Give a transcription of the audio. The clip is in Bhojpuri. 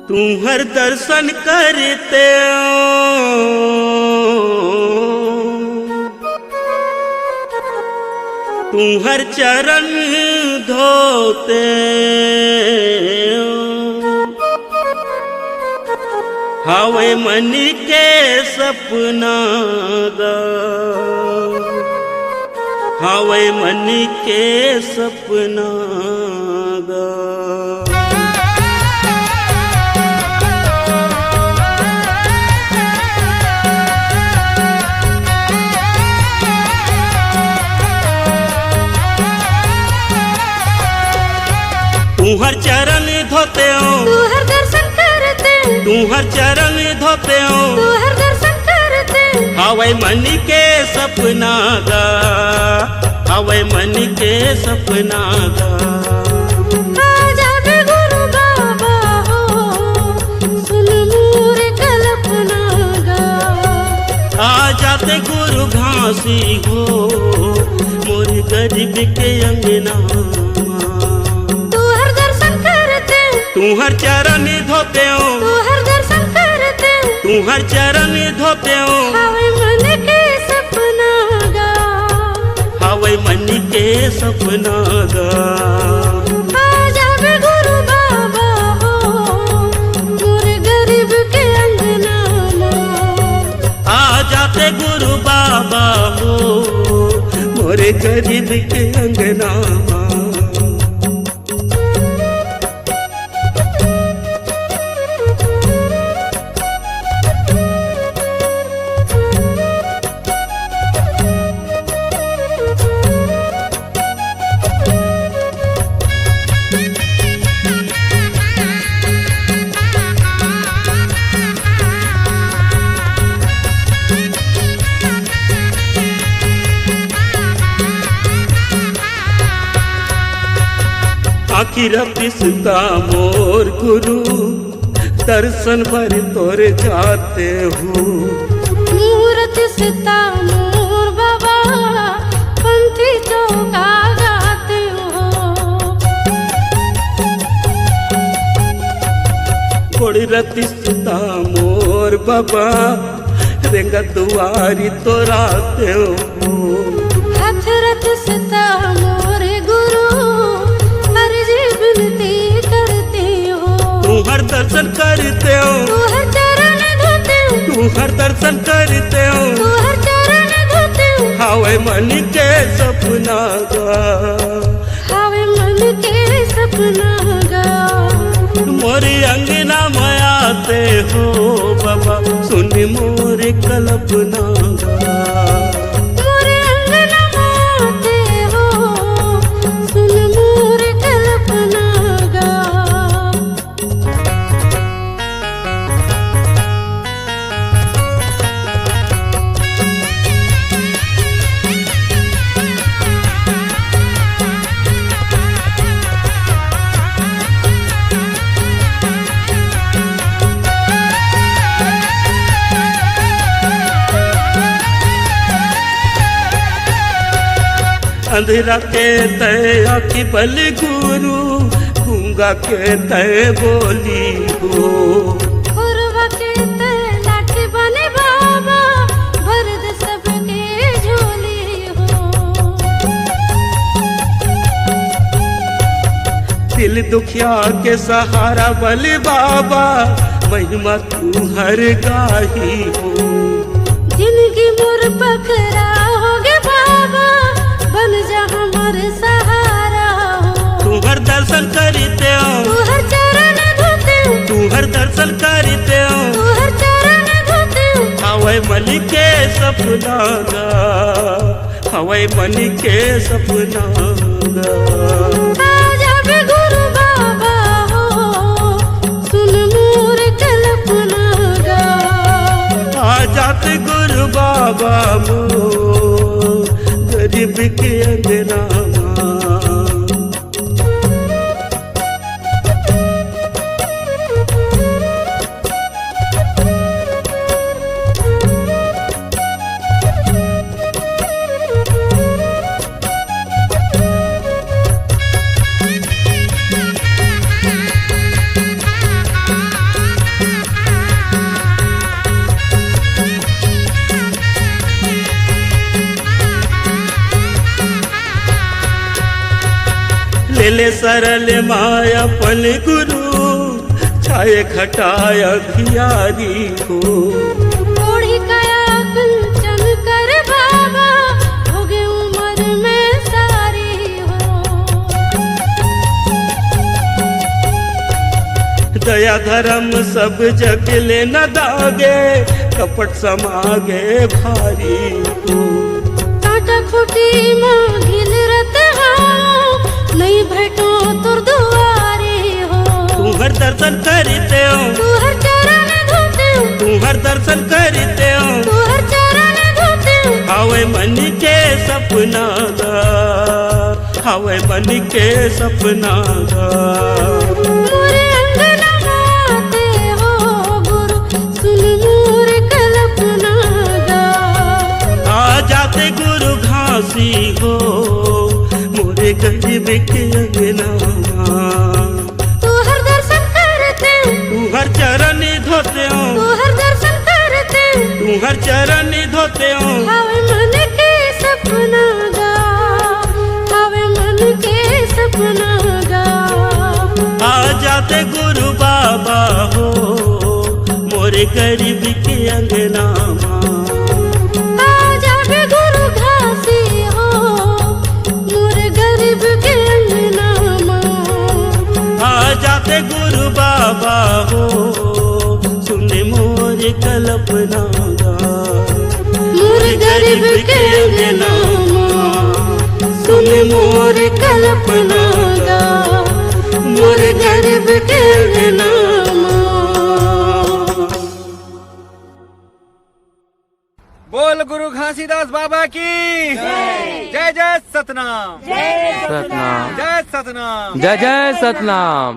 तुम्हर दर्शन करते तुम्हर चरण धोते हवे मन के सपना गा हवे मन के सपना गा तुम्हर चरण धोते हो तुहर दर्शन करते तुम्हर चरण धोते हो तुहर दर्शन करते हवे मन के सपना गा हवे मन के सपना गा आजा बे गुरु बाबा हो सुन मोर कल्पना गा आजाते गुरु घासी हो मोर गरीब के अंगना तुम्हर चरण धोते हो तुहर दर्शन करते तुम्हर चरण धोते हो हवे मन के सपना गा हवे मन के सपना गा आजा बे गुरु बाबा हो मोर गरीब के अंगना में आजाते गुरु बाबा हो मोरे गरीब के अंगना आखिर पिसता मोर गुरु दर्शन भर तोर जाते हो मूरत सीता मोर बाबा पंथी चौका गाते हो कोड़ी रतिसता मोर बाबा रेंगा दुआरी तोराते हो हाथ रत सीता मोर गुरु विनती करते हो तुम्हर दर्शन करते हो तुहर चरण धोते हो तुम्हर दर्शन करते हो तुहर चरण धोते हो हवे मन के सपना गा हवे मन के सपना गा मोरे अंगना में आते हो बाबा सुन मोरे कल्पना गा मोरे अंगना में आते हो सुन मोर कल्पना गा अंधेरा के तय आखी बल गुरु गूंगा के तय बोली हो खुरवा के लाठी बने बाबा भरद सबके झोली हो दिल दुखिया के सहारा बल बाबा महिमा तू हर गाही हो जिंदगी मोर पकड़ा होगे बाबा बन जा हमर सहारा हो तुम्हर दर्शन करते हो तुहर चरण धोते हो तुम्हर दर्शन करते हो तुहर चरण धोते हो हवे मन के सपना गा हवे मन के सपना गा आजा बे गुरु बाबा हो सुन मोर कल्पना गा आजाते गुरु बाबा मोर गरीब के अंगना देले सरल माया अपन गुरु छाए खटाया धियारी हो। ओढ़ी काया कंचन कर बाबा हो गए उम्र में सारी हो। दया धर्म सब जग ले न दागे कपट समागे भारी हो। काटा खुटी माँ घिल रत हाँ नहीं भेटो तुर दुआरे हो। तुम्हार दर्शन करते हो तू हर चरण धोते हो। तुम्हार दर्शन करते हो तू हर चरण धोते हो। हावे मन के सपना गा हावे मन के सपना गा। मोरे अंगना आते हो गुरु सुन मोर कल्पना गा। आ जाते गुरु घासी हो मोरे गरीब के अंगना। तू हर दर्शन करते हो। तू हर चरण धोते हो तू हर दर्शन करते हो। तू हर चरण धोते हो। हावे मन के सपना गा हावे मन के सपना गा। आ जाते गुरु बाबा हो मोरे गरीब के अंगना। आ जाबे गुरु घासी हो मोर गरीब के अंगना माँ। आ जाते गुरु बाबा हो सुने मोर कल्पना गा। मोर गरीब के अंगना माँ सुन मोर कल्पना गा। मोर गरीब के अंगना माँ। बोल गुरु घासीदास बाबा की जय जय सतनाम सतनाम जय सतनाम जय जय सतनाम।